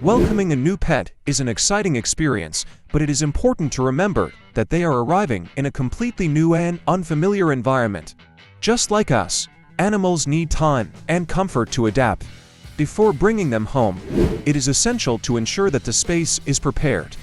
Welcoming a new pet is an exciting experience, but it is important to remember that they are arriving in a completely new and unfamiliar environment. Just like us, animals need time and comfort to adapt. Before bringing them home, it is essential to ensure that the space is prepared,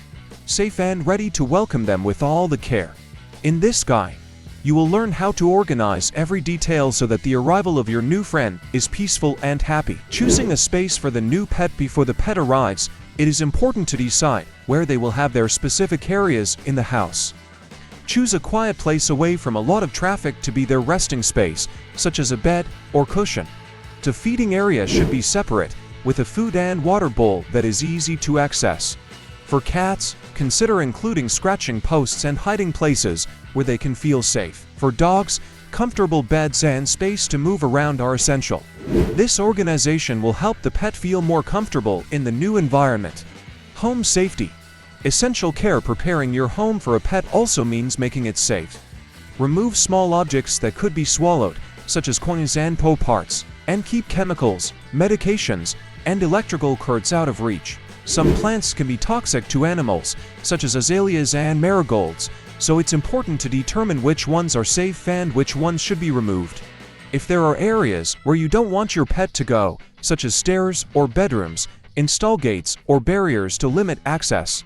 safe and ready to welcome them with all the care. In this guide, you will learn how to organize every detail so that the arrival of your new friend is peaceful and happy. Choosing a space for the new pet before the pet arrives, it is important to decide where they will have their specific areas in the house. Choose a quiet place away from a lot of traffic to be their resting space, such as a bed or cushion. The feeding area should be separate, with a food and water bowl that is easy to access. For cats, consider including scratching posts and hiding places where they can feel safe. For dogs, comfortable beds and space to move around are essential. This organization will help the pet feel more comfortable in the new environment. Home safety. Essential care. Preparing your home for a pet also means making it safe. Remove small objects that could be swallowed, such as coins and paw parts, and keep chemicals, medications, and electrical cords out of reach. Some plants can be toxic to animals, such as azaleas and marigolds, so it's important to determine which ones are safe and which ones should be removed. If there are areas where you don't want your pet to go, such as stairs or bedrooms, install gates or barriers to limit access.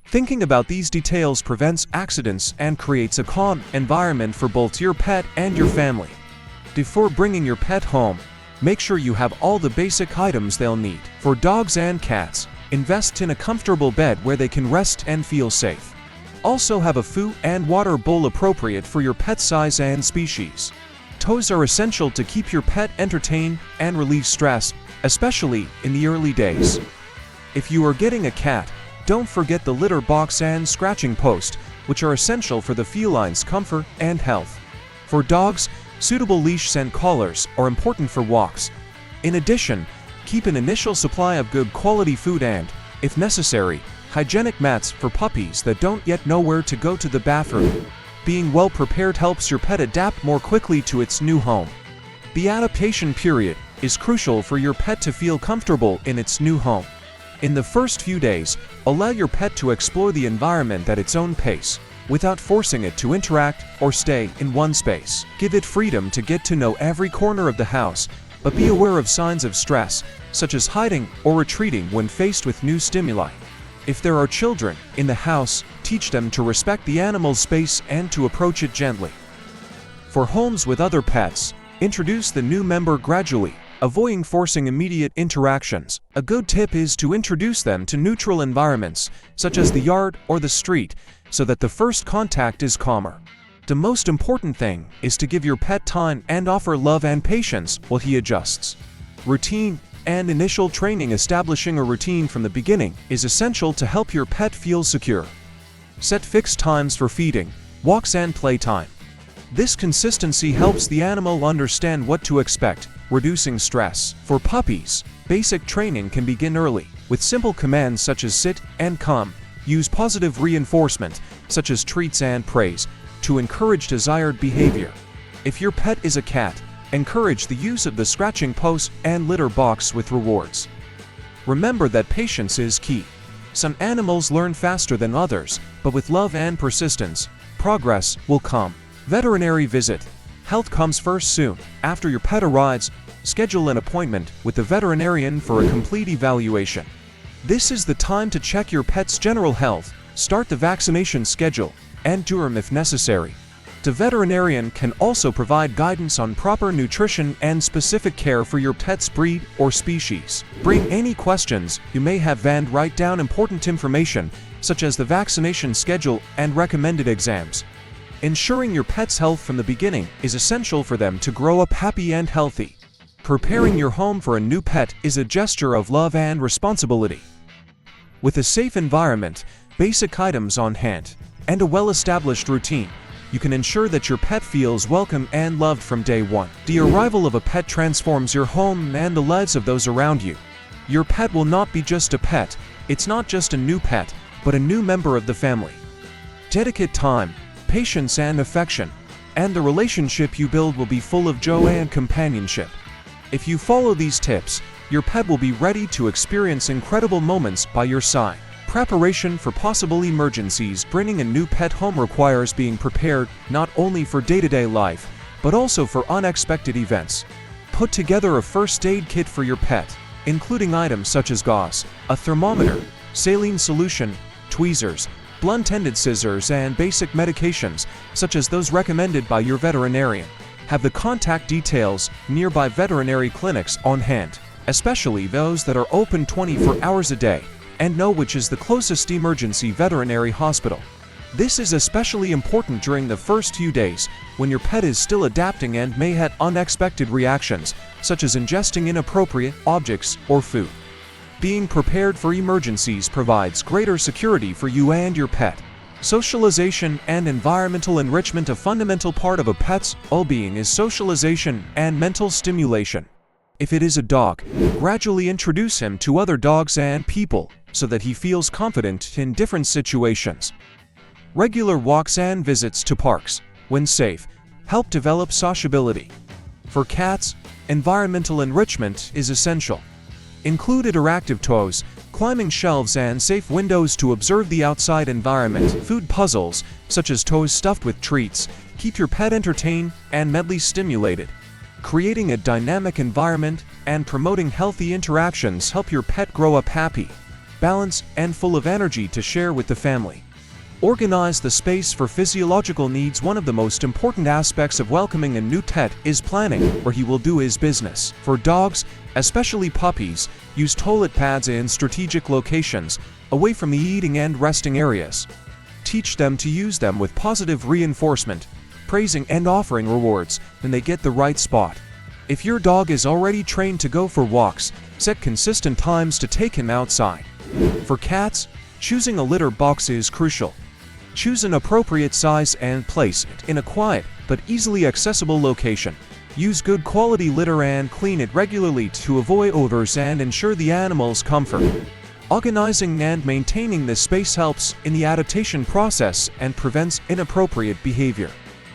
Thinking about these details prevents accidents and creates a calm environment for both your pet and your family. Before bringing your pet home, make sure you have all the basic items they'll need. For dogs and cats, invest in a comfortable bed where they can rest and feel safe. Also have a food and water bowl appropriate for your pet size and species. Toys are essential to keep your pet entertained and relieve stress, especially in the early days. If you are getting a cat, don't forget the litter box and scratching post, which are essential for the feline's comfort and health. For dogs, suitable leashes and collars are important for walks. In addition, keep an initial supply of good quality food and, if necessary, hygienic mats for puppies that don't yet know where to go to the bathroom. Being well prepared helps your pet adapt more quickly to its new home. The adaptation period is crucial for your pet to feel comfortable in its new home. In the first few days, allow your pet to explore the environment at its own pace, without forcing it to interact or stay in one space. Give it freedom to get to know every corner of the house, but be aware of signs of stress, such as hiding or retreating when faced with new stimuli. If there are children in the house, teach them to respect the animal's space and to approach it gently. For homes with other pets, introduce the new member gradually, avoiding forcing immediate interactions. A good tip is to introduce them to neutral environments, such as the yard or the street, so that the first contact is calmer. The most important thing is to give your pet time and offer love and patience while he adjusts. Routine and initial training. Establishing a routine from the beginning is essential to help your pet feel secure. Set fixed times for feeding, walks and playtime. This consistency helps the animal understand what to expect, reducing stress. For puppies, basic training can begin early, with simple commands such as sit and come. Use positive reinforcement, such as treats and praise, to encourage desired behavior. If your pet is a cat, encourage the use of the scratching post and litter box with rewards. Remember that patience is key. Some animals learn faster than others, but with love and persistence, progress will come. Veterinary visit. Health comes first. Soon after your pet arrives, schedule an appointment with the veterinarian for a complete evaluation. This is the time to check your pet's general health, start the vaccination schedule, and deworm if necessary. The veterinarian can also provide guidance on proper nutrition and specific care for your pet's breed or species. Bring any questions you may have and write down important information, such as the vaccination schedule and recommended exams. Ensuring your pet's health from the beginning is essential for them to grow up happy and healthy. Preparing your home for a new pet is a gesture of love and responsibility. With a safe environment, basic items on hand, and a well-established routine, you can ensure that your pet feels welcome and loved from day one. The arrival of a pet transforms your home and the lives of those around you. Your pet will not be just a pet. It's not just a new pet, but a new member of the family. Dedicate time, patience and affection, and the relationship you build will be full of joy and companionship. If you follow these tips, your pet will be ready to experience incredible moments by your side. Preparation for possible emergencies. Bringing a new pet home requires being prepared not only for day-to-day life, but also for unexpected events. Put together a first aid kit for your pet, including items such as gauze, a thermometer, saline solution, tweezers, blunt-ended scissors, and basic medications, such as those recommended by your veterinarian. Have the contact details nearby veterinary clinics on hand, especially those that are open 24 hours a day, and know which is the closest emergency veterinary hospital. This is especially important during the first few days, when your pet is still adapting and may have unexpected reactions, such as ingesting inappropriate objects or food. Being prepared for emergencies provides greater security for you and your pet. Socialization and environmental enrichment. A fundamental part of a pet's well-being is socialization and mental stimulation. If it is a dog, gradually introduce him to other dogs and people so that he feels confident in different situations. Regular walks and visits to parks, when safe, help develop sociability. For cats, environmental enrichment is essential. Include interactive toys, climbing shelves, and safe windows to observe the outside environment. Food puzzles, such as toys stuffed with treats, keep your pet entertained and mentally stimulated. Creating a dynamic environment and promoting healthy interactions help your pet grow up happy, balanced, and full of energy to share with the family. Organize the space for physiological needs. One of the most important aspects of welcoming a new pet is planning where he will do his business. For dogs, especially puppies, use toilet pads in strategic locations, away from the eating and resting areas. Teach them to use them with positive reinforcement, praising and offering rewards when they get the right spot. If your dog is already trained to go for walks, set consistent times to take him outside. For cats, choosing a litter box is crucial. Choose an appropriate size and place it in a quiet but easily accessible location. Use good quality litter and clean it regularly to avoid odors and ensure the animal's comfort. Organizing and maintaining this space helps in the adaptation process and prevents inappropriate behavior.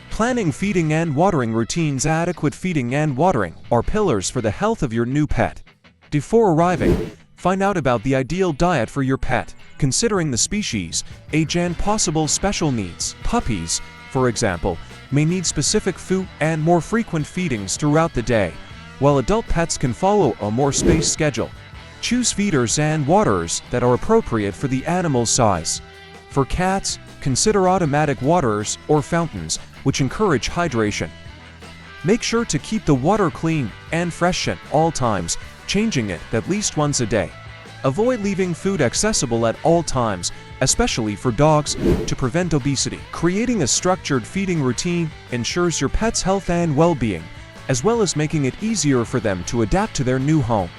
Planning feeding and watering routines. Adequate feeding and watering are pillars for the health of your new pet. Before arriving, find out about the ideal diet for your pet, considering the species, age, and possible special needs. Puppies, for example, may need specific food and more frequent feedings throughout the day, while adult pets can follow a more spaced schedule. Choose feeders and waterers that are appropriate for the animal's size. For cats, consider automatic waterers or fountains, which encourage hydration. Make sure to keep the water clean and fresh at all times, changing it at least once a day. Avoid leaving food accessible at all times, especially for dogs, to prevent obesity. Creating a structured feeding routine ensures your pet's health and well-being, as well as making it easier for them to adapt to their new home.